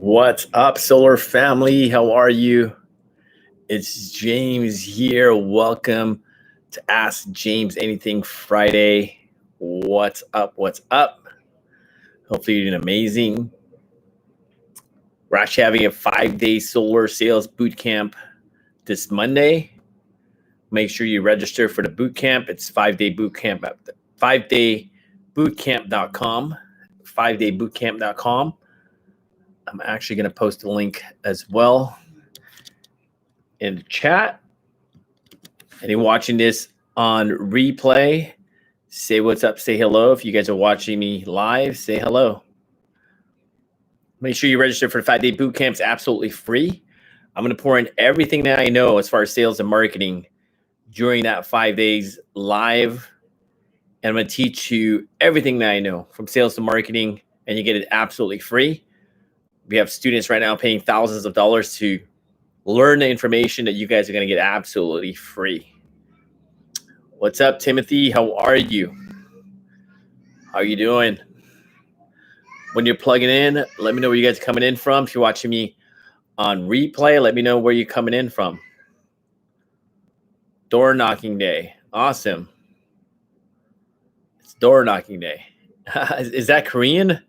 What's up, Solar Family? How are you? It's James here. Welcome to Ask James Anything Friday. What's up? What's up? Hopefully, you're doing amazing. We're actually having a 5-day solar sales boot camp this Monday. Make sure you register for the boot camp. It's 5-day boot camp at 5daybootcamp.com. 5daybootcamp.com. I'm actually going to post a link as well in the chat. And you're watching this on replay, say what's up, say hello. If you guys are watching me live, say hello. Make sure you register for the 5-day boot camp. It's absolutely free. I'm going to pour in everything that I know as far as sales and marketing during that 5 days live. And I'm going to teach you everything that I know from sales to marketing, and you get it absolutely free. We have students right now paying thousands of dollars to learn the information that you guys are going to get absolutely free. What's up, Timothy? How are you? How are you doing? When you're plugging in, let me know where you guys are coming in from. If you're watching me on replay, let me know where you're coming in from. Door knocking day. Awesome. It's door knocking day. Is that Korean?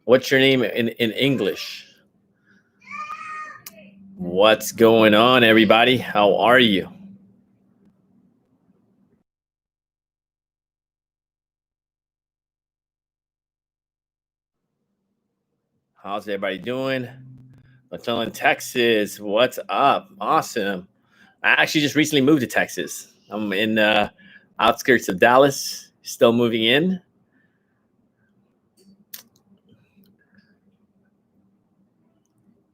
What's your name in English? What's going on, everybody? How are you? How's everybody doing? Until in Texas, what's up? Awesome. I actually just recently moved to Texas. I'm in the outskirts of Dallas, still moving in.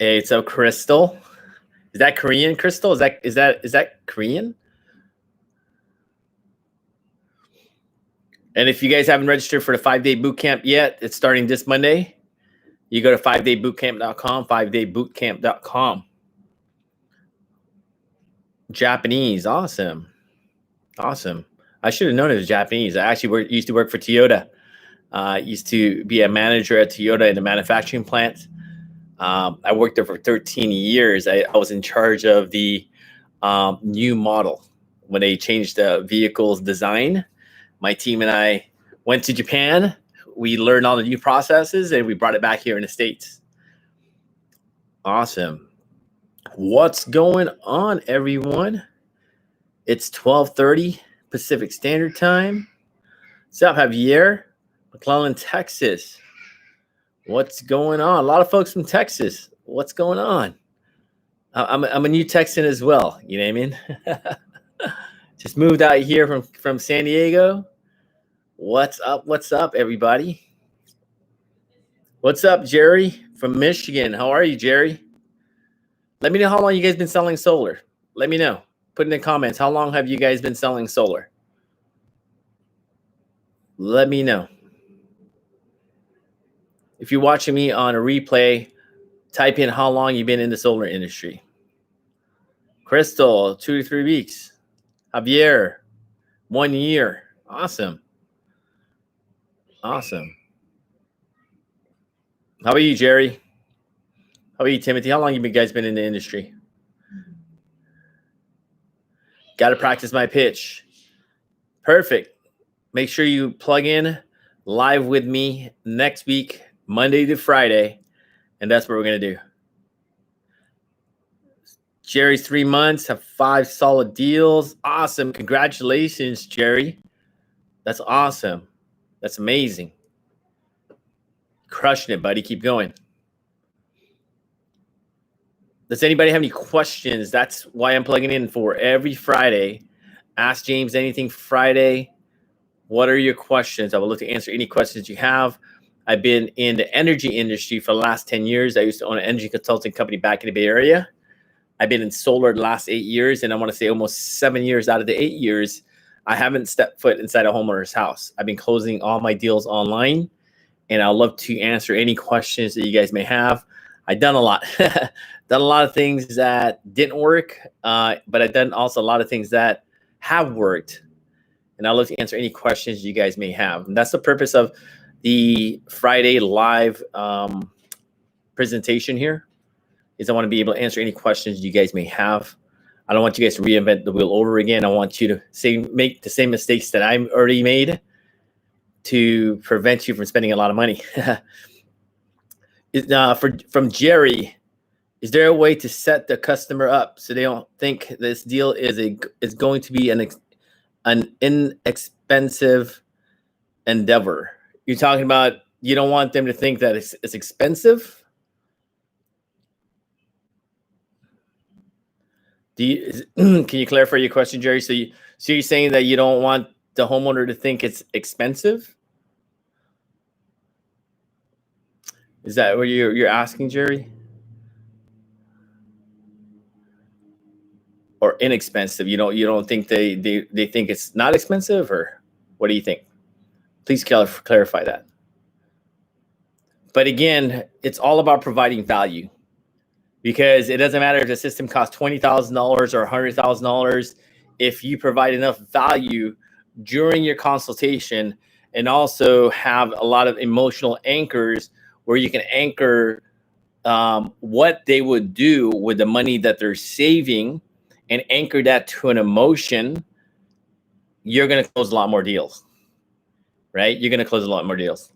Hey, it's up, Crystal. Is that Korean, Crystal? Is that Korean? And if you guys haven't registered for the 5-day boot camp yet, it's starting this Monday. You go to 5daybootcamp.com, 5daybootcamp.com. Japanese, awesome. Awesome. I should have known it was Japanese. I actually used to work for Toyota. Used to be a manager at Toyota in the manufacturing plant. I worked there for 13 years. I was in charge of the new model. When they changed the vehicle's design, my team and I went to Japan. We learned all the new processes, and we brought it back here in the States. Awesome. What's going on, everyone? It's 12:30 Pacific Standard Time. What's up, Javier? McClellan, Texas. What's going on? A lot of folks from Texas. What's going on? I'm a new Texan as well. You know what I mean? Just moved out here from San Diego. What's up? What's up, everybody? What's up, Jerry from Michigan? How are you, Jerry? Let me know how long you guys been selling solar. Let me know. Put in the comments. How long have you guys been selling solar? Let me know. If you're watching me on a replay, type in how long you've been in the solar industry. Crystal, 2 to 3 weeks. Javier, 1 year. Awesome. Awesome. How about you, Jerry? How about you, Timothy? How long have you guys been in the industry? Got to practice my pitch. Perfect. Make sure you plug in live with me next week, Monday to Friday, and that's what we're going to do. Jerry's 3 months, have 5 solid deals. Awesome. Congratulations, Jerry. That's awesome. That's amazing. Crushing it, buddy. Keep going. Does anybody have any questions? That's why I'm plugging in for every Friday. Ask James Anything Friday. What are your questions? I will look to answer any questions you have. I've been in the energy industry for the last 10 years. I used to own an energy consulting company back in the Bay Area. I've been in solar the last 8 years, and I want to say almost 7 years out of the 8 years, I haven't stepped foot inside a homeowner's house. I've been closing all my deals online, and I'd love to answer any questions that you guys may have. I've done a lot. Done a lot of things that didn't work, but I've done also a lot of things that have worked. And I'd love to answer any questions you guys may have. And that's the purpose of the Friday live presentation here is I want to be able to answer any questions you guys may have. I don't want you guys to reinvent the wheel over again. I want you to make the same mistakes that I've already made to prevent you from spending a lot of money. From Jerry, is there a way to set the customer up so they don't think this deal is going to be an inexpensive endeavor? You're talking about you don't want them to think that it's expensive? Can you clarify your question, Jerry? So you're saying that you don't want the homeowner to think it's expensive? Is that what you're asking, Jerry? Or inexpensive? You don't think they think it's not expensive, or what do you think? Please clarify that. But again, it's all about providing value. Because it doesn't matter if the system costs $20,000 or $100,000. If you provide enough value during your consultation and also have a lot of emotional anchors where you can anchor what they would do with the money that they're saving and anchor that to an emotion, you're going to close a lot more deals, right? You're going to close a lot more deals.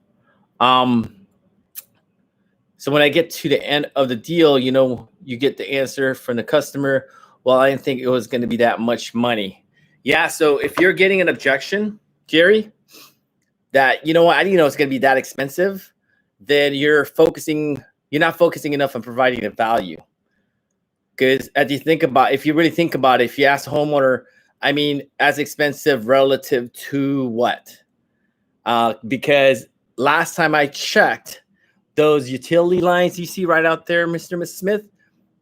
So when I get to the end of the deal, you get the answer from the customer. Well, I didn't think it was going to be that much money. Yeah. So if you're getting an objection, Jerry, that, I didn't know it's going to be that expensive, then you're not focusing enough on providing the value. Because if you really think about it, if you ask the homeowner, as expensive relative to what? Because last time I checked, those utility lines you see right out there, Mr. and Mrs. Smith,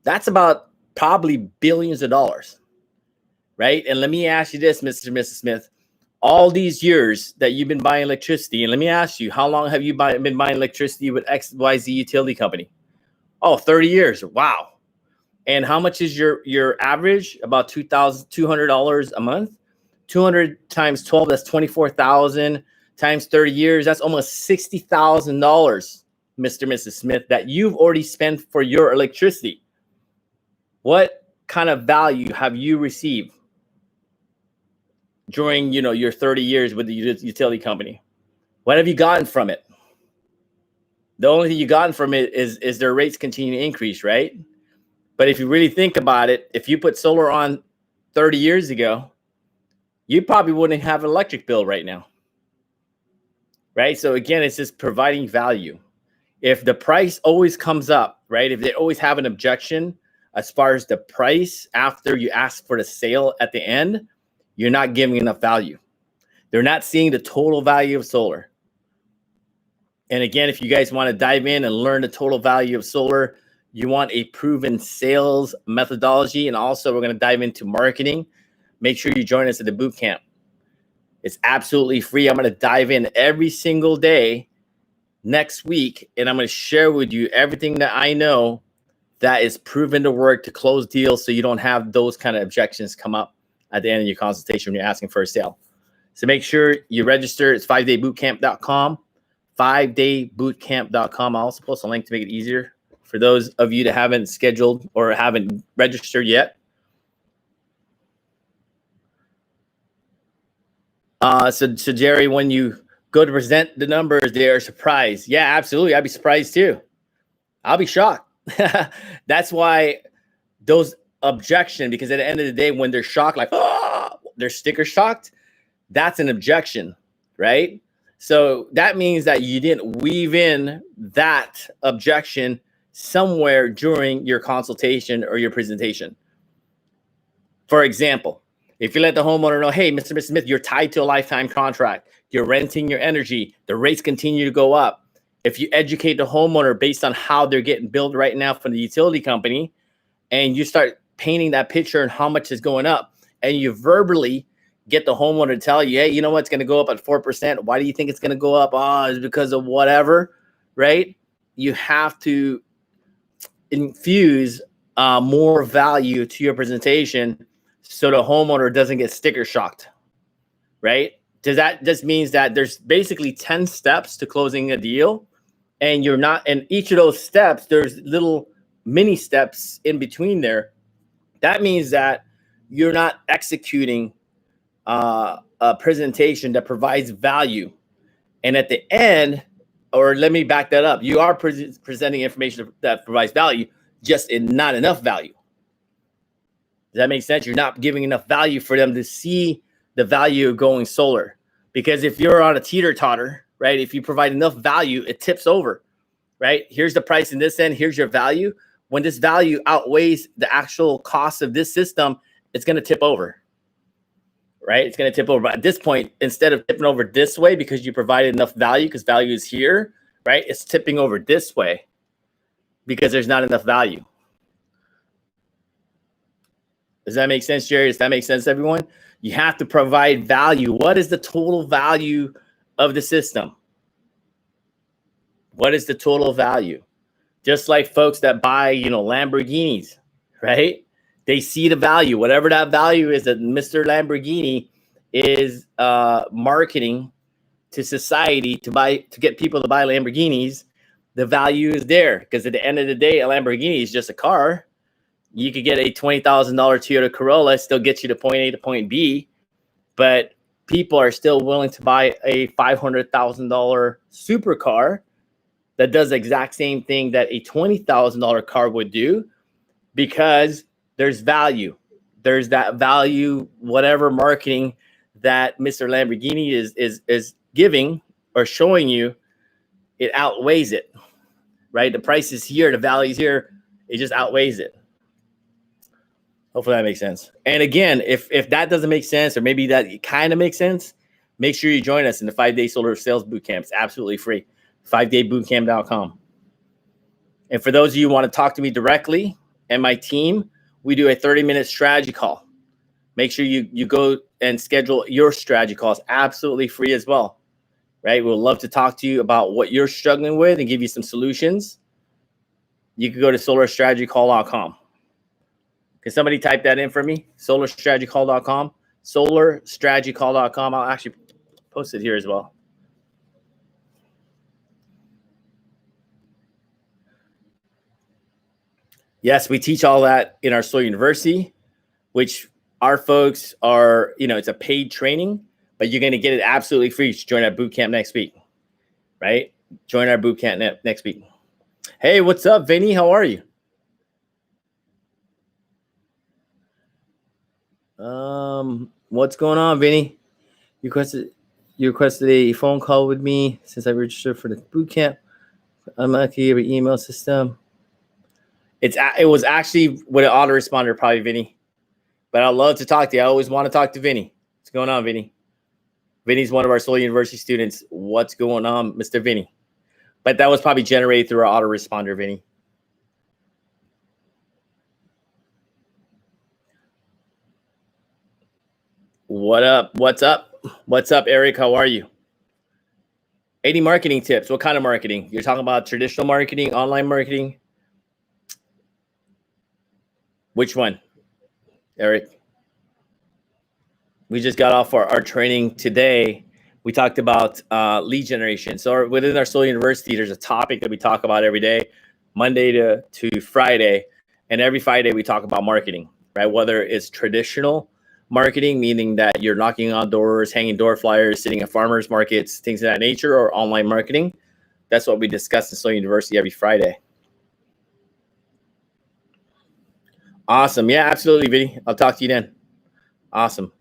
that's about probably billions of dollars, right? And let me ask you this, Mr. and Mrs. Smith, all these years that you've been buying electricity, and let me ask you, how long have you been buying electricity with XYZ utility company? Oh, 30 years. Wow. And how much is your average? About $2,200 a month. 200 times 12, that's 24,000 times 30 years. That's almost $60,000. Mr. and Mrs. Smith, that you've already spent for your electricity. What kind of value have you received during, your 30 years with the utility company? What have you gotten from it? The only thing you gotten from it is their rates continue to increase, right? But if you really think about it, if you put solar on 30 years ago, you probably wouldn't have an electric bill right now, right? So again, it's just providing value. If the price always comes up, right? If they always have an objection as far as the price after you ask for the sale at the end, you're not giving enough value. They're not seeing the total value of solar. And again, if you guys want to dive in and learn the total value of solar, you want a proven sales methodology. And also we're going to dive into marketing. Make sure you join us at the boot camp. It's absolutely free. I'm going to dive in every single day next week, and I'm going to share with you everything that I know that is proven to work to close deals so you don't have those kind of objections come up at the end of your consultation when you're asking for a sale. So make sure you register. It's 5daybootcamp.com, 5daybootcamp.com. I'll also post a link to make it easier for those of you that haven't scheduled or haven't registered yet. So Jerry, when you go to present the numbers, they're surprised. Yeah, absolutely. I'd be surprised too. I'll be shocked. That's why those objections, because at the end of the day, when they're shocked, like, oh, they're sticker shocked, that's an objection, right? So that means that you didn't weave in that objection somewhere during your consultation or your presentation. For example, if you let the homeowner know, hey, Mr. and Mrs. Smith, you're tied to a lifetime contract. You're renting your energy. The rates continue to go up. If you educate the homeowner based on how they're getting billed right now from the utility company, and you start painting that picture and how much is going up, and you verbally get the homeowner to tell you, hey, you know what, it's going to go up at 4%. Why do you think it's going to go up? Oh, it's because of whatever, right? You have to infuse more value to your presentation so the homeowner doesn't get sticker shocked, right? That just means that there's basically 10 steps to closing a deal. and you're not, and each of those steps, there's little mini steps in between there. That means that you're not executing a presentation that provides value. And at the end, or let me back that up, you are presenting information that provides value, just not enough value. Does that make sense? You're not giving enough value for them to see the value of going solar. Because if you're on a teeter-totter, right, if you provide enough value, it tips over, right? Here's the price in this end, here's your value. When this value outweighs the actual cost of this system, it's going to tip over, right? It's going to tip over. But at this point, instead of tipping over this way because you provided enough value, because value is here, right? It's tipping over this way because there's not enough value. Does that make sense, Jerry? Does that make sense, everyone? You have to provide value. What is the total value of the system? What is the total value? Just like folks that buy, Lamborghinis, right? They see the value, whatever that value is that Mr. Lamborghini is marketing to society to get people to buy Lamborghinis. The value is there because at the end of the day, a Lamborghini is just a car. You could get a $20,000 Toyota Corolla, still get you to point A to point B, but people are still willing to buy a $500,000 supercar that does the exact same thing that a $20,000 car would do because there's value. There's that value, whatever marketing that Mr. Lamborghini is giving or showing you, it outweighs it, right? The price is here, the value is here, it just outweighs it. Hopefully that makes sense. And again, if that doesn't make sense, or maybe that kind of makes sense, make sure you join us in the 5-day solar sales bootcamp. It's absolutely free. 5daybootcamp.com. And for those of you who want to talk to me directly and my team, we do a 30-minute strategy call. Make sure you go and schedule your strategy calls. Absolutely free as well, right? We'll love to talk to you about what you're struggling with and give you some solutions. You can go to solarstrategycall.com. Can somebody type that in for me? Solarstrategycall.com. Solarstrategycall.com. I'll actually post it here as well. Yes, we teach all that in our Solar University, which our folks are, it's a paid training, but you're going to get it absolutely free to join our boot camp next week, right? Join our boot camp next week. Hey, what's up, Vinny? How are you? What's going on, Vinny? You requested a phone call with me since I registered for the boot camp. I'm not gonna give an email system. It was actually with an autoresponder, probably, Vinny. But I'd love to talk to you. I always want to talk to Vinny. What's going on, Vinny? Vinny's one of our Solar University students. What's going on, Mr. Vinny? But that was probably generated through our autoresponder, Vinny. What up? What's up? What's up, Eric? How are you? 80 marketing tips. What kind of marketing? You're talking about traditional marketing, online marketing? Which one, Eric? We just got off our training today. We talked about lead generation. So within our Solar University, there's a topic that we talk about every day, Monday to Friday. And every Friday, we talk about marketing, right? Whether it's traditional marketing, meaning that you're knocking on doors, hanging door flyers, sitting at farmers markets, things of that nature, or online marketing. That's what we discuss in Solar University every Friday. Awesome. Yeah, absolutely, Vinny. I'll talk to you then. Awesome.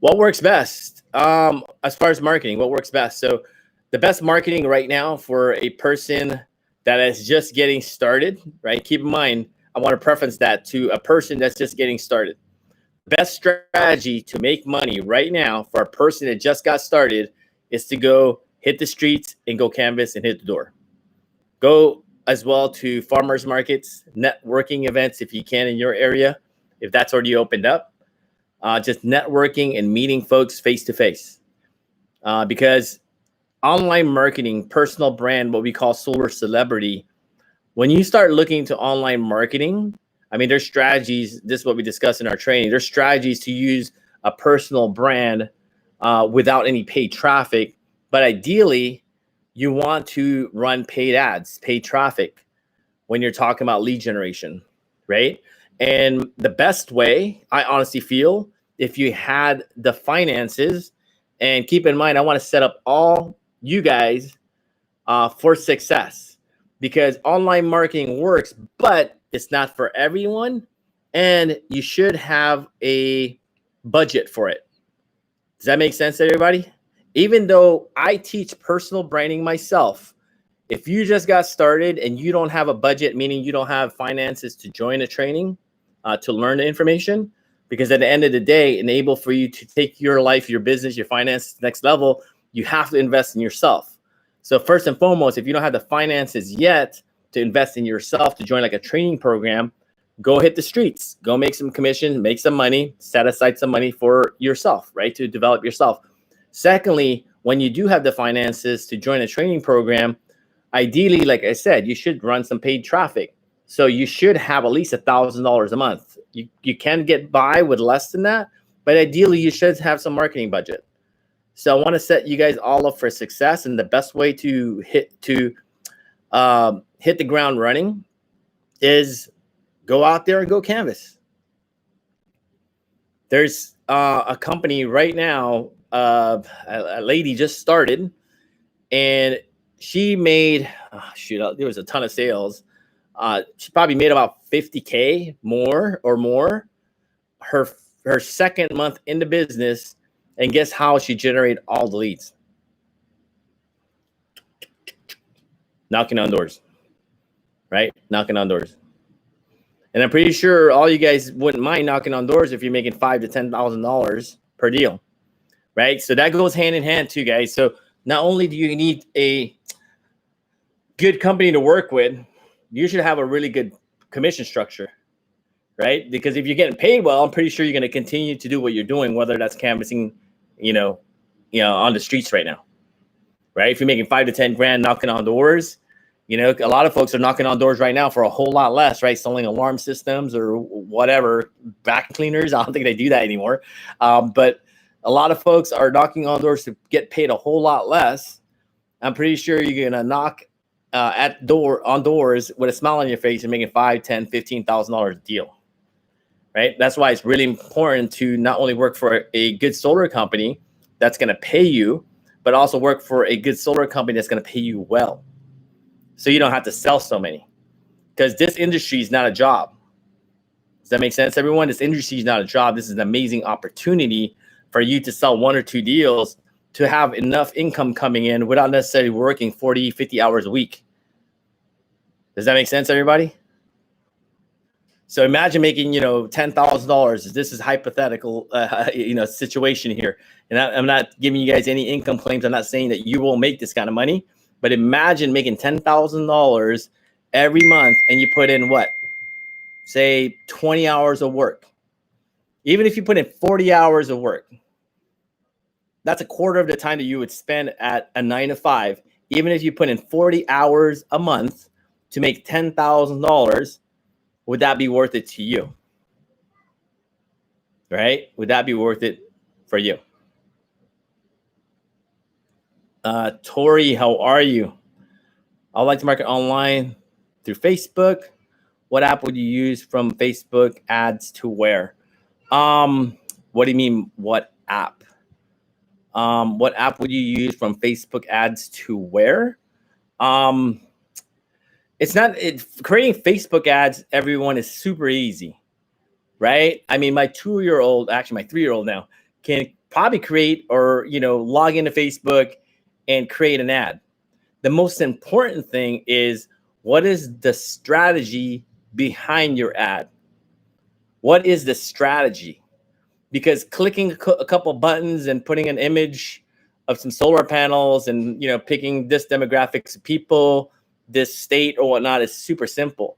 What works best? As far as marketing, what works best? So the best marketing right now for a person that is just getting started, right? Keep in mind, I want to preference that to a person that's just getting started. Best strategy to make money right now for a person that just got started is to go hit the streets and go canvas and hit the door. Go as well to farmers markets, networking events if you can in your area, if that's already opened up. Just networking and meeting folks face to face. Because online marketing, personal brand, what we call solar celebrity, when you start looking to online marketing, I mean, there's strategies. This is what we discuss in our training. There's strategies to use a personal brand without any paid traffic. But ideally, you want to run paid ads, paid traffic when you're talking about lead generation, right? And the best way, I honestly feel, if you had the finances, and keep in mind, I want to set up all you guys for success, because online marketing works, but it's not for everyone. And you should have a budget for it. Does that make sense to everybody? Even though I teach personal branding myself, if you just got started and you don't have a budget, meaning you don't have finances to join a training, to learn the information, because at the end of the day, enable for you to take your life, your business, your finances to the next level, you have to invest in yourself. So first and foremost, if you don't have the finances yet to invest in yourself, to join like a training program, go hit the streets, go make some commission, make some money, set aside some money for yourself, right? To develop yourself. Secondly, when you do have the finances to join a training program, ideally, like I said, you should run some paid traffic. So you should have at least $1,000 a month. You can get by with less than that, but ideally you should have some marketing budget. So I want to set you guys all up for success, and the best way to hit the ground running is go out there and go canvas. There's a company right now, a lady just started, and she made, there was a ton of sales. She probably made about 50K more. Her second month in the business, and guess how she generated all the leads? Knocking on doors, right? Knocking on doors. And I'm pretty sure all you guys wouldn't mind knocking on doors if you're making $5,000 to $10,000 per deal, right? So that goes hand in hand too, guys. So not only do you need a good company to work with, you should have a really good commission structure, right? Because if you're getting paid well, I'm pretty sure you're going to continue to do what you're doing, whether that's canvassing, on the streets right now, right? If you're making 5 to 10 grand knocking on doors, a lot of folks are knocking on doors right now for a whole lot less, right? Selling alarm systems or whatever, vacuum cleaners. I don't think they do that anymore. But a lot of folks are knocking on doors to get paid a whole lot less. I'm pretty sure you're going to knock on doors with a smile on your face and making $5,000, $10,000, $15,000 a deal, right? That's why it's really important to not only work for a good solar company that's going to pay you, but also work for a good solar company that's going to pay you well. So you don't have to sell so many, because this industry is not a job. Does that make sense, everyone? This industry is not a job. This is an amazing opportunity for you to sell 1 or 2 deals, to have enough income coming in without necessarily working 40, 50 hours a week. Does that make sense, everybody? So imagine making, $10,000. This is hypothetical, situation here. And I'm not giving you guys any income claims. I'm not saying that you will make this kind of money, but imagine making $10,000 every month, and you put in what? Say 20 hours of work. Even if you put in 40 hours of work, that's a quarter of the time that you would spend at a 9 to 5. Even if you put in 40 hours a month to make $10,000, would that be worth it to you? Right? Would that be worth it for you? Tori, how are you? I'd like to market online through Facebook. What app would you use from Facebook ads to where? What do you mean, what app? What app would you use from Facebook ads to where? Creating Facebook ads, everyone, is super easy, right? I mean, my 2-year-old, actually my 3-year-old now, can probably create or, log into Facebook and create an ad. The most important thing is, what is the strategy behind your ad? What is the strategy? Because clicking a couple buttons and putting an image of some solar panels and, picking this demographics of people, this state or whatnot, is super simple.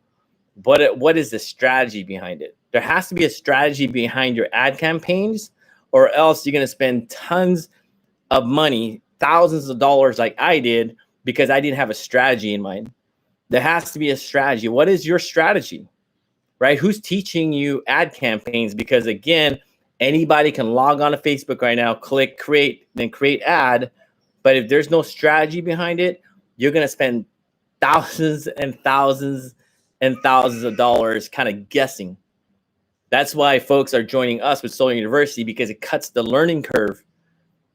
But what is the strategy behind it? There has to be a strategy behind your ad campaigns, or else you're going to spend tons of money, thousands of dollars like I did, because I didn't have a strategy in mind. There has to be a strategy. What is your strategy, right? Who's teaching you ad campaigns? Because again, anybody can log on to Facebook right now, click create, then create ad. But if there's no strategy behind it, you're going to spend thousands and thousands and thousands of dollars kind of guessing. That's why folks are joining us with Solar University, because it cuts the learning curve.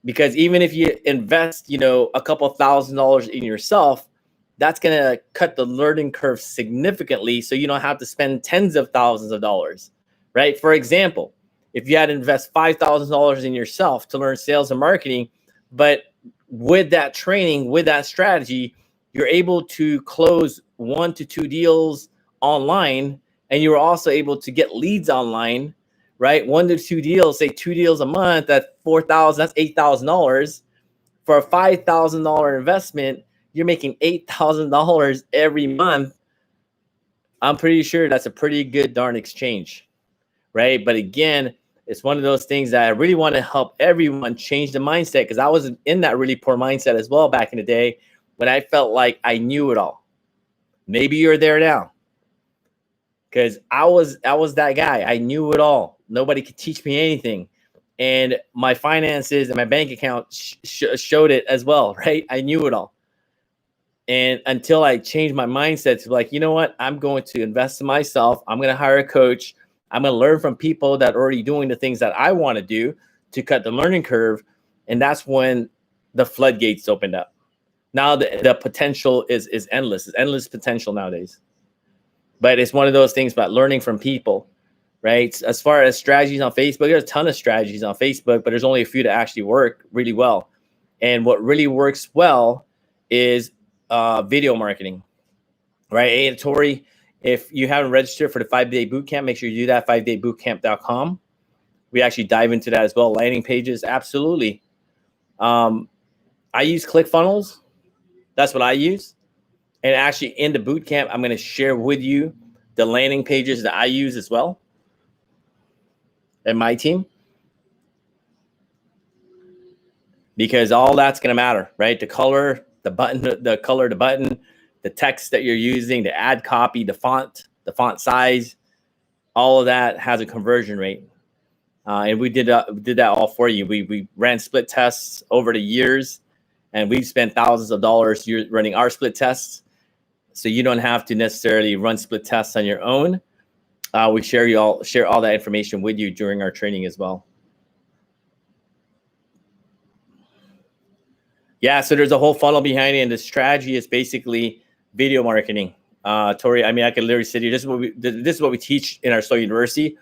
Because even if you invest, a couple $1,000s in yourself, that's going to cut the learning curve significantly. So you don't have to spend tens of thousands of dollars, right? For example, if you had to invest $5,000 in yourself to learn sales and marketing, but with that training, with that strategy, you're able to close 1 to 2 deals online, and you're also able to get leads online, right? 1 to 2 deals, say 2 deals a month, that's $4,000, that's $8,000. For a $5,000 investment, you're making $8,000 every month. I'm pretty sure that's a pretty good darn exchange, right? But again, it's one of those things that I really want to help everyone change the mindset, because I was in that really poor mindset as well back in the day when I felt like I knew it all. Maybe you're there now, because I was that guy. I knew it all. Nobody could teach me anything. And my finances and my bank account showed it as well, right? I knew it all. And until I changed my mindset to like, you know what? I'm going to invest in myself. I'm going to hire a coach. I'm going to learn from people that are already doing the things that I want to do to cut the learning curve. And that's when the floodgates opened up. Now the potential is endless. It's endless potential nowadays. But it's one of those things about learning from people, right? As far as strategies on Facebook, there's a ton of strategies on Facebook, but there's only a few that actually work really well. And what really works well is video marketing, right? Hey, Tori, if you haven't registered for the 5-day bootcamp, make sure you do that, 5daybootcamp.com. We actually dive into that as well. Landing pages, absolutely. I use ClickFunnels. That's what I use. And actually in the bootcamp, I'm going to share with you the landing pages that I use as well and my team. Because all that's going to matter, right? The color, the button, the text that you're using, the ad copy, the font size, all of that has a conversion rate. And we did that all for you. We ran split tests over the years, and we've spent thousands of dollars running our split tests. So you don't have to necessarily run split tests on your own. We share all that information with you during our training as well. Yeah, so there's a whole funnel behind it, and the strategy is basically video marketing. Tori, I mean, I could literally sit here. This is what we teach in our Solar University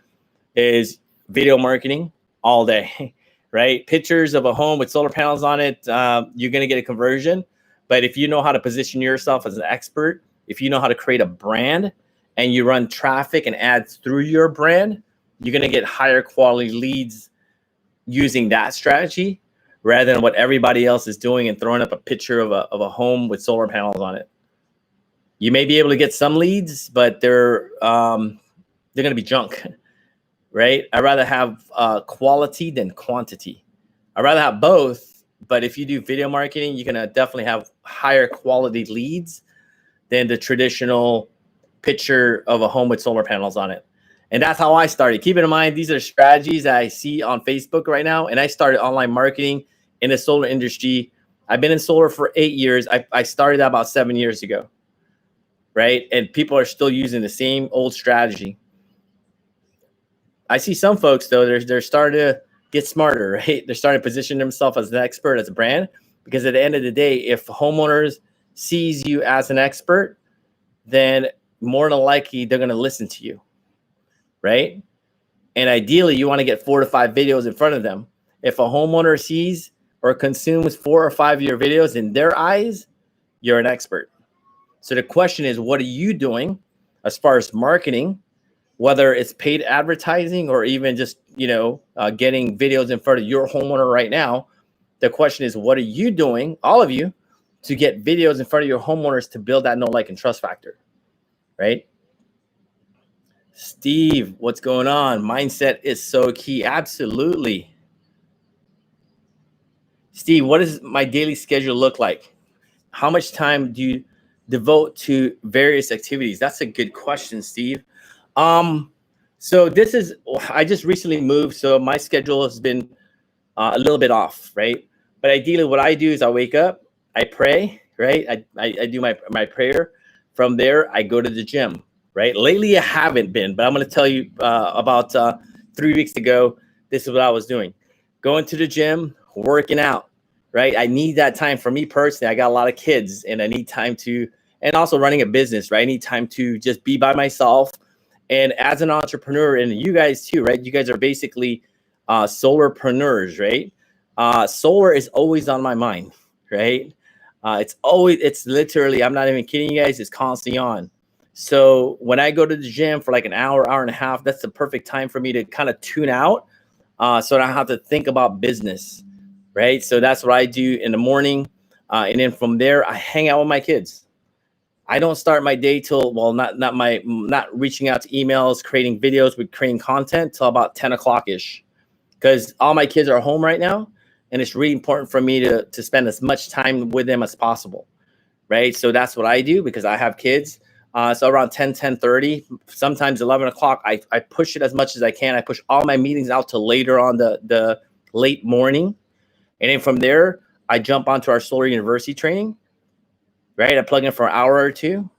is video marketing all day, right? Pictures of a home with solar panels on it, you're going to get a conversion. But if you know how to position yourself as an expert, if you know how to create a brand and you run traffic and ads through your brand, you're going to get higher quality leads using that strategy rather than what everybody else is doing and throwing up a picture of a home with solar panels on it. You may be able to get some leads, but they're going to be junk, right? I'd rather have quality than quantity. I'd rather have both, but if you do video marketing, you're going to definitely have higher quality leads than the traditional picture of a home with solar panels on it. And that's how I started. Keep in mind, these are strategies that I see on Facebook right now. And I started online marketing in the solar industry. I've been in solar for 8 years. I started about 7 years ago, right? And people are still using the same old strategy. I see some folks, though, they're starting to get smarter, right? They're starting to position themselves as an expert, as a brand, because at the end of the day, if homeowners sees you as an expert, then more than likely they're going to listen to you, right? And ideally, you want to get 4 to 5 videos in front of them. If a homeowner sees or consumes 4 or 5 of your videos, in their eyes, you're an expert. So the question is, what are you doing as far as marketing, whether it's paid advertising or even just, getting videos in front of your homeowner right now? The question is, what are you doing, all of you, to get videos in front of your homeowners to build that know, like, and trust factor, right? Steve, what's going on? Mindset is so key. Absolutely. Steve, what does my daily schedule look like? How much time do you devote to various activities? That's a good question, Steve. So I just recently moved, so my schedule has been a little bit off, right? But ideally what I do is I wake up, I pray, right? I do my prayer. From there, I go to the gym, right? Lately, I haven't been, but I'm going to tell you about 3 weeks ago. This is what I was doing: going to the gym, working out, right? I need that time for me personally. I got a lot of kids, and I need time to, and also running a business, right? I need time to just be by myself. And as an entrepreneur, and you guys too, right? You guys are basically solarpreneurs, right? Solar is always on my mind, right? It's literally, I'm not even kidding you guys, it's constantly on. So when I go to the gym for like an hour, hour and a half, that's the perfect time for me to kind of tune out, so I don't have to think about business, right? So that's what I do in the morning. And then from there, I hang out with my kids. I don't start my day till, well, not reaching out to emails, creating videos with creating content till about 10 o'clock ish, because all my kids are home right now. And it's really important for me to spend as much time with them as possible, right? So that's what I do because I have kids. So around 10:30, sometimes 11 o'clock, I push it as much as I can. I push all my meetings out to later on the late morning. And then from there, I jump onto our Solar University training, right? I plug in for an hour or two.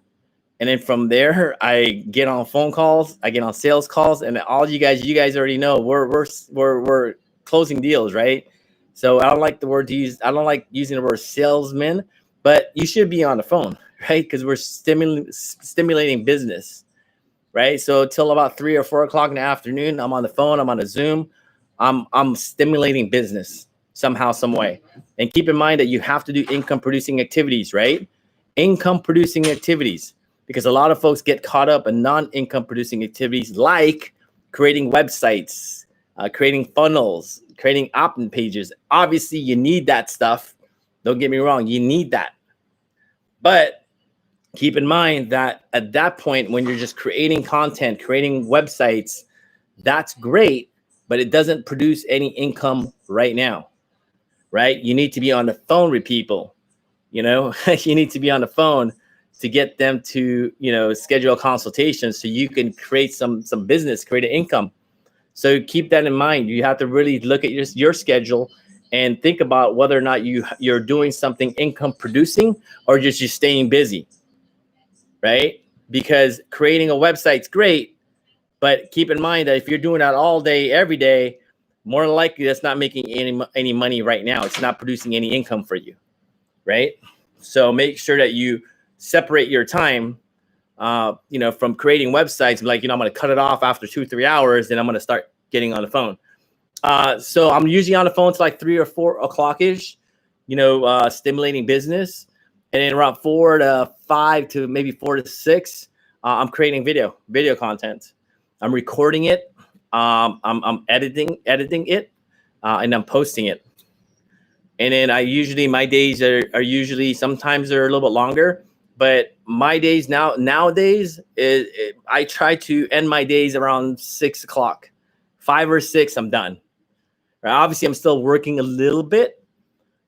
And then from there, I get on phone calls, I get on sales calls, and all you guys already know we're closing deals, right? So I don't like the word to use. I don't like using the word salesman, but you should be on the phone, right? Because we're stimulating business, right? So till about 3 or 4 o'clock in the afternoon, I'm on the phone, I'm on a Zoom, I'm stimulating business somehow, some way. And keep in mind that you have to do income producing activities, right? Income producing activities, because a lot of folks get caught up in non-income producing activities like creating websites, creating funnels, creating opt-in pages. Obviously, you need that stuff. Don't get me wrong, you need that. But keep in mind that at that point, when you're just creating content, creating websites, that's great, but it doesn't produce any income right now, right? You need to be on the phone with people. You need to be on the phone to get them to, schedule a consultation so you can create some business, create an income. So keep that in mind. You have to really look at your schedule and think about whether or not you're doing something income producing or just you're staying busy, right? Because creating a website's great, but keep in mind that if you're doing that all day, every day, more than likely that's not making any money right now. It's not producing any income for you, right? So make sure that you separate your time, from creating websites. Like, I'm going to cut it off after 2-3 hours, then I'm going to start getting on the phone. So I'm usually on the phone to like 3 or 4 o'clock ish, stimulating business. And then around 4 to 5 to maybe 4 to 6, I'm creating video content. I'm recording it. I'm editing it, and I'm posting it. And then my days are usually, sometimes they're a little bit longer, but my days nowadays I try to end my days around 6 o'clock, 5 or 6, I'm done. Right? Obviously I'm still working a little bit,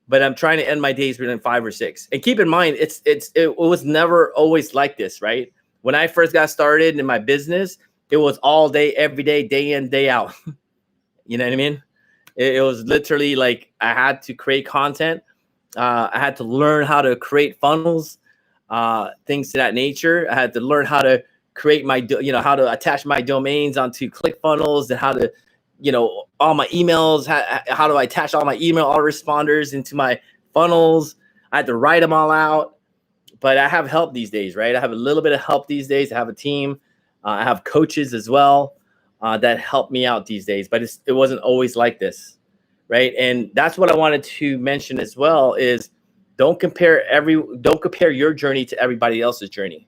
but I'm trying to end my days within 5 or 6. And keep in mind, it was never always like this, right? When I first got started in my business, it was all day, every day, day in, day out. You know what I mean? It was literally like I had to create content. I had to learn how to create funnels, things to that nature. I had to learn how to create how to attach my domains onto ClickFunnels, and how to, all my emails, how do I attach all my email autoresponders into my funnels. I had to write them all out. But I have help these days, right? I have a little bit of help these days. I have a team. I have coaches as well that help me out these days. But it wasn't always like this, right? And that's what I wanted to mention as well is don't compare your journey to everybody else's journey.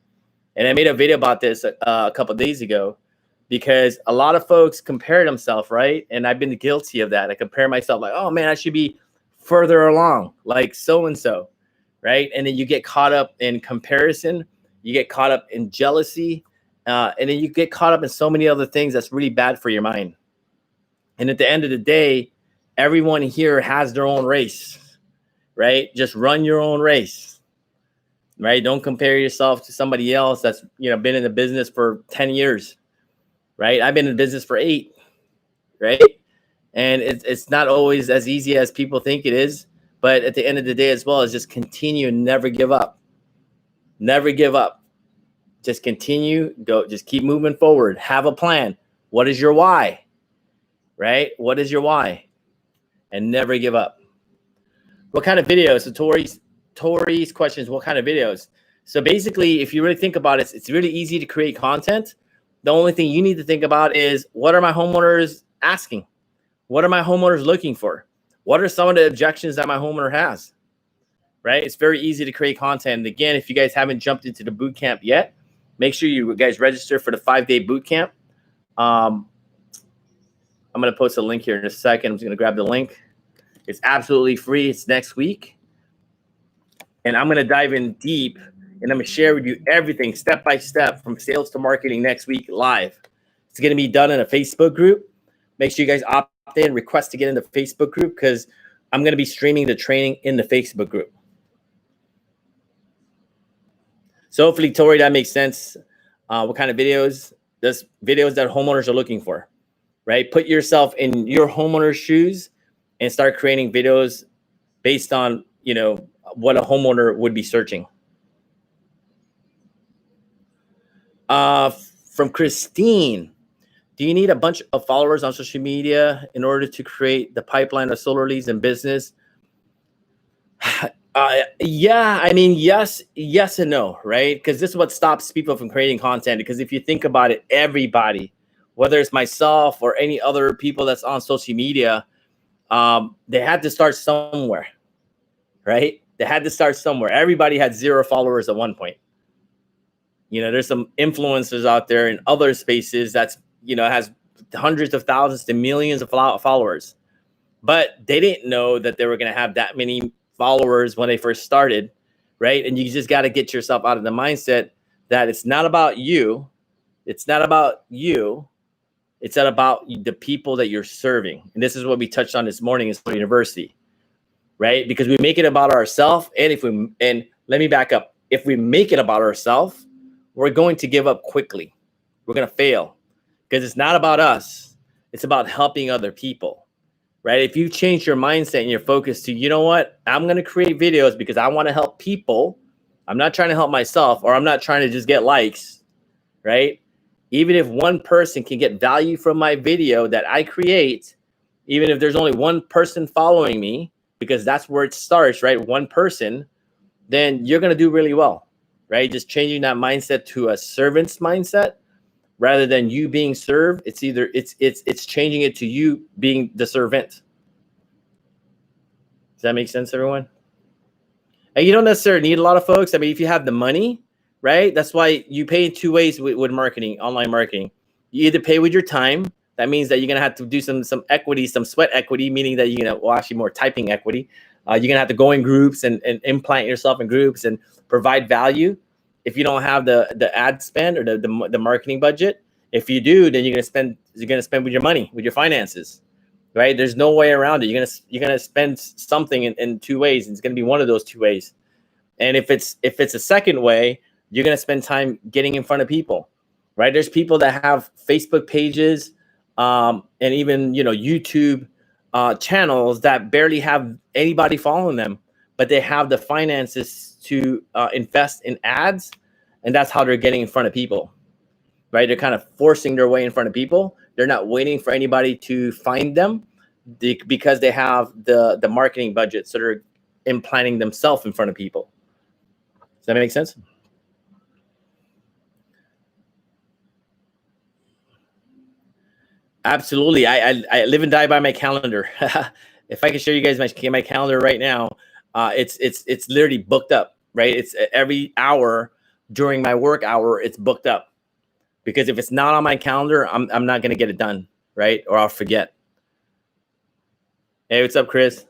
And I made a video about this a couple of days ago, because a lot of folks compare themselves, right? And I've been guilty of that. I compare myself like, oh man, I should be further along, like so-and-so, right? And then you get caught up in comparison. You get caught up in jealousy. And then you get caught up in so many other things that's really bad for your mind. And at the end of the day, everyone here has their own race, right? Just run your own race, right? Don't compare yourself to somebody else that's, been in the business for 10 years, right? I've been in business for 8, right? And it's not always as easy as people think it is, But at the end of the day as well, is just continue and never give up. Never give up. Just continue, go, just keep moving forward. Have a plan. What is your why? Right? What is your why? And never give up. What kind of videos? So Tori's question is, what kind of videos? So basically, if you really think about it, it's really easy to create content. The only thing you need to think about is, what are my homeowners asking? What are my homeowners looking for? What are some of the objections that my homeowner has? Right? It's very easy to create content. And again, if you guys haven't jumped into the boot camp yet, make sure you guys register for the 5-day boot camp. I'm going to post a link here in a second. I'm just going to grab the link. It's absolutely free. It's next week. And I'm going to dive in deep, and I'm going to share with you everything step by step from sales to marketing next week live. It's going to be done in a Facebook group. Make sure you guys opt in, request to get in the Facebook group, because I'm going to be streaming the training in the Facebook group. So hopefully, Tori, that makes sense. What kind of videos? There's videos that homeowners are looking for, right? Put yourself in your homeowner's shoes and start creating videos based on, what a homeowner would be searching. From Christine, do you need a bunch of followers on social media in order to create the pipeline of solar leads and business? Yeah, I mean, yes and no, right? Because this is what stops people from creating content. Because if you think about it, everybody, whether it's myself or any other people that's on social media, they had to start somewhere, right? They had to start somewhere. Everybody had 0 followers at one point. There's some influencers out there in other spaces that's, has hundreds of thousands to millions of followers. But they didn't know that they were going to have that many followers when they first started, right? And you just got to get yourself out of the mindset that it's not about you. It's not about you. It's not about the people that you're serving. And this is what we touched on this morning in Solar University, right? Because we make it about ourselves. And let me back up. If we make it about ourselves, we're going to give up quickly. We're going to fail because it's not about us. It's about helping other people, right? If you change your mindset and your focus to, you know what, I'm going to create videos because I want to help people. I'm not trying to help myself, or I'm not trying to just get likes, right? Even if one person can get value from my video that I create, even if there's only one person following me, because that's where it starts, right? One person, then you're going to do really well, right? Just changing that mindset to a servant's mindset rather than you being served. It's changing it to you being the servant. Does that make sense, everyone? And you don't necessarily need a lot of folks. I mean, if you have the money, right? That's why you pay in 2 ways with marketing, online marketing. You either pay with your time. That means that you're going to have to do some equity, some sweat equity, meaning that you're going to, well, actually more typing equity. You're going to have to go in groups and implant yourself in groups and provide value. If you don't have the ad spend or the marketing budget, if you do, then you're going to spend with your money, with your finances, right? There's no way around it. You're going to spend something in 2 ways. And it's going to be one of those 2 ways. And if it's a second way, you're going to spend time getting in front of people, right? There's people that have Facebook pages, and even, YouTube channels that barely have anybody following them, but they have the finances to invest in ads, and that's how they're getting in front of people, right? They're kind of forcing their way in front of people. They're not waiting for anybody to find them because they have the marketing budget, so they're implanting themselves in front of people. Does that make sense? Absolutely. I live and die by my calendar. If I can show you guys my calendar right now, it's literally booked up, right? It's every hour during my work hour, it's booked up. Because if it's not on my calendar, I'm not going to get it done, right? Or I'll forget. Hey, what's up, Chris?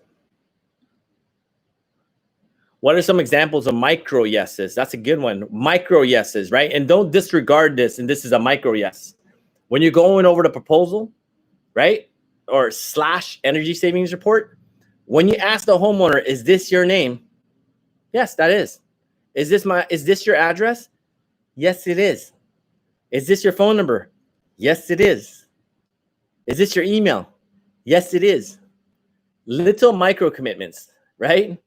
What are some examples of micro yeses? That's a good one. Micro yeses, right? And don't disregard this. And this is a micro yes. When you're going over the proposal, right? Or / energy savings report, when you ask the homeowner, is this your name? Yes, that is. Is this your address? Yes, it is. Is this your phone number? Yes, it is. Is this your email? Yes, it is. Little micro commitments, right?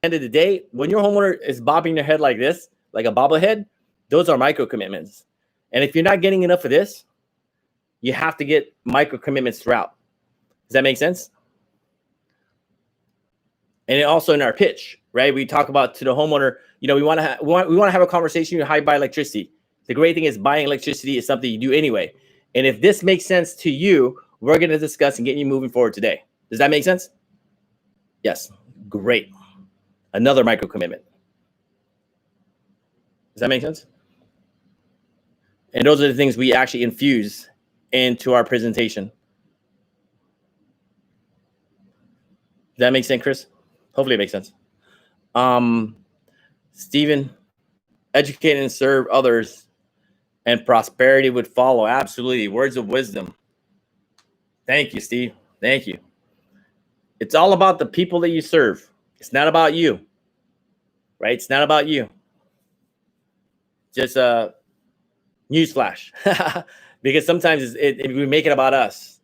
End of the day, when your homeowner is bobbing their head like this, like a bobblehead, those are micro commitments. And if you're not getting enough of this, you have to get micro commitments throughout. Does that make sense? And also in our pitch, right? We talk about to the homeowner, you know, we want to have a conversation on how you buy electricity. The great thing is buying electricity is something you do anyway. And if this makes sense to you, we're going to discuss and get you moving forward today. Does that make sense? Yes. Great. Another micro commitment. Does that make sense? And those are the things we actually infuse into our presentation. Does that make sense, Chris? Hopefully it makes sense. Stephen, educate and serve others and prosperity would follow. Absolutely. Words of wisdom. Thank you, Steve. Thank you. It's all about the people that you serve. It's not about you, right? It's not about you. Just a newsflash, because sometimes if we make it about us,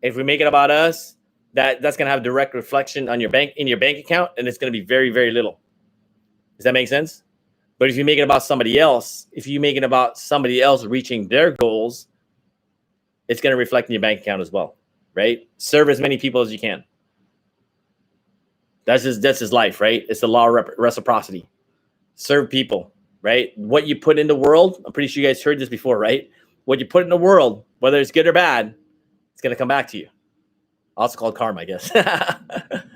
that's going to have direct reflection on your bank account, and it's going to be very, very little. Does that make sense? But if you make it about somebody else, reaching their goals, it's going to reflect in your bank account as well, right? Serve as many people as you can. That's his life, right? It's the law of reciprocity. Serve people, right? What you put in the world, I'm pretty sure you guys heard this before, right? What you put in the world, whether it's good or bad, it's going to come back to you. Also called karma, I guess.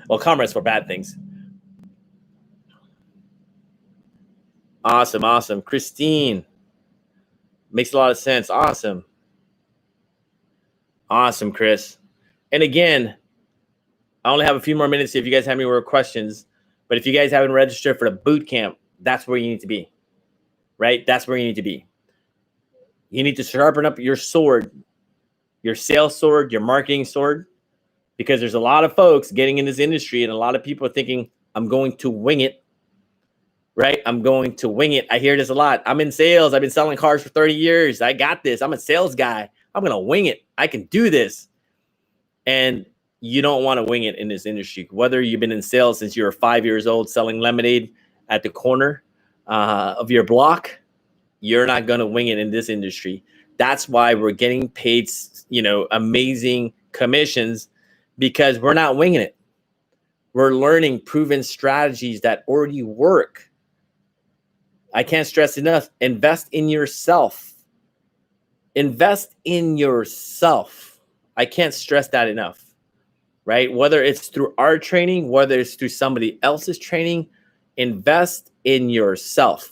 Well, karma is for bad things. Awesome. Christine. Makes a lot of sense. Awesome, Chris. And again, I only have a few more minutes if you guys have any more questions. But if you guys haven't registered for the boot camp, that's where you need to be, right? That's where you need to be. You need to sharpen up your sword, your sales sword, your marketing sword, because there's a lot of folks getting in this industry and a lot of people are thinking, I'm going to wing it, right? I'm going to wing it. I hear this a lot. I'm in sales. I've been selling cars for 30 years. I got this. I'm a sales guy. I'm going to wing it. I can do this. And you don't want to wing it in this industry. Whether you've been in sales since you were 5 years old, selling lemonade at the corner of your block, you're not going to wing it in this industry. That's why we're getting paid, amazing commissions, because we're not winging it. We're learning proven strategies that already work. I can't stress enough. Invest in yourself. Invest in yourself. I can't stress that enough. Right? Whether it's through our training, whether it's through somebody else's training, invest in yourself.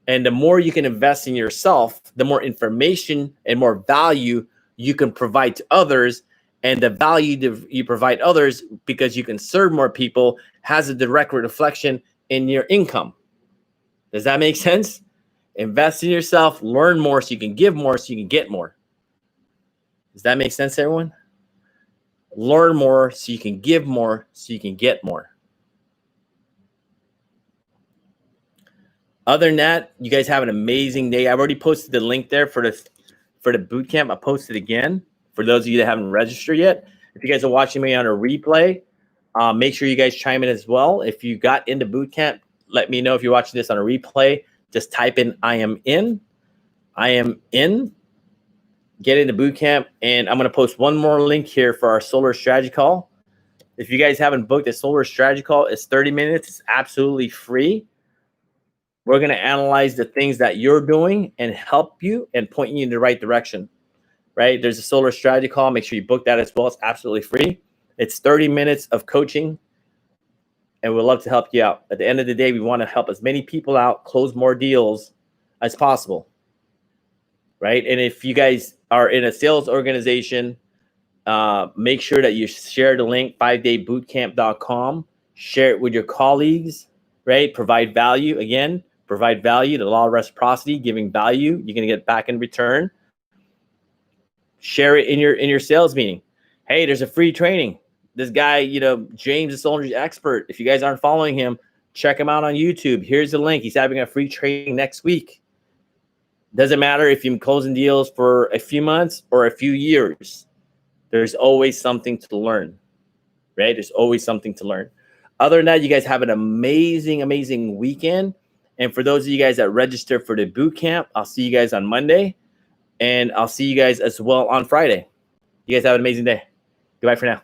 And the more you can invest in yourself, the more information and more value you can provide to others. And the value you provide others, because you can serve more people, has a direct reflection in your income. Does that make sense? Invest in yourself, learn more so you can give more, so you can get more. Does that make sense, everyone? Learn more so you can give more, so you can get more. Other than that, you guys have an amazing day. I've already posted the link there for the boot camp. I posted again for those of you that haven't registered yet. If you guys are watching me on a replay, make sure you guys chime in as well. If you got into boot camp, let me know. If you're watching this on a replay, just type in I am in. Get into boot camp, and I'm going to post one more link here for our solar strategy call. If you guys haven't booked a solar strategy call, it's 30 minutes. It's absolutely free. We're going to analyze the things that you're doing and help you and point you in the right direction, right? There's a solar strategy call. Make sure you book that as well. It's absolutely free. It's 30 minutes of coaching, and we'd love to help you out. At the end of the day, we want to help as many people out, close more deals as possible, right? And if you guys are in a sales organization, make sure that you share the link, 5daybootcamp.com. Share it with your colleagues, right? Provide value. Again, provide value. The law of reciprocity, giving value, you're going to get back in return. Share it in your sales meeting. Hey, there's a free training. This guy, James, the solar expert. If you guys aren't following him, check him out on YouTube. Here's the link. He's having a free training next week. Doesn't matter if you're closing deals for a few months or a few years. There's always something to learn, right? There's always something to learn. Other than that, you guys have an amazing, amazing weekend. And for those of you guys that register for the boot camp, I'll see you guys on Monday. And I'll see you guys as well on Friday. You guys have an amazing day. Goodbye for now.